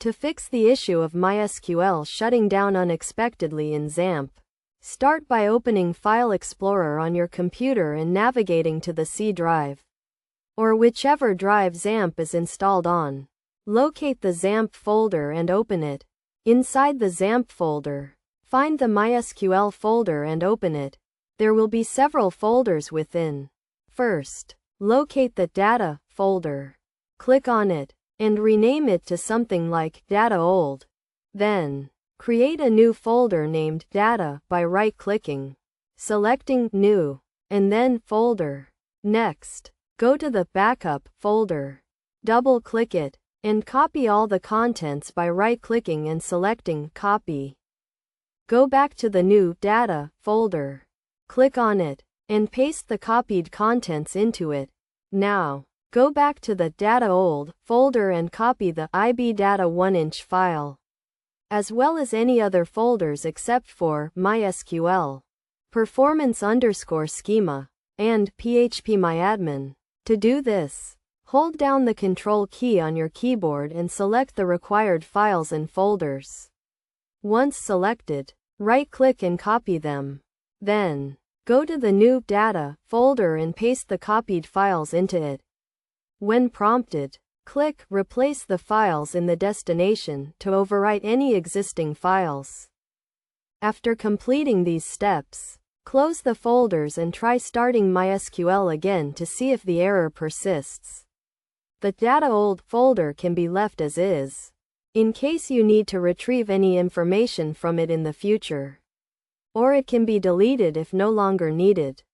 To fix the issue of MySQL shutting down unexpectedly in XAMPP, start by opening File Explorer on your computer and navigating to the C drive, or whichever drive XAMPP is installed on. Locate the XAMPP folder and open it. Inside the XAMPP folder, find the MySQL folder and open it. There will be several folders within. First, locate the Data folder. Click on it, and rename it to something like Data Old. Then, create a new folder named Data by right-clicking, selecting New, and then Folder. Next, go to the Backup folder. Double-click it, and copy all the contents by right-clicking and selecting Copy. Go back to the New Data folder. Click on it, and paste the copied contents into it. Now, go back to the Data Old folder and copy the IB Data 1-inch file, as well as any other folders except for MySQL, Performance_Schema, and PHPMyAdmin. To do this, hold down the Control key on your keyboard and select the required files and folders. Once selected, right-click and copy them. Then, go to the New Data folder and paste the copied files into it. When prompted, click Replace the files in the destination to overwrite any existing files. After completing these steps, close the folders and try starting MySQL again to see if the error persists. The Data Old folder can be left as is, in case you need to retrieve any information from it in the future, or it can be deleted if no longer needed.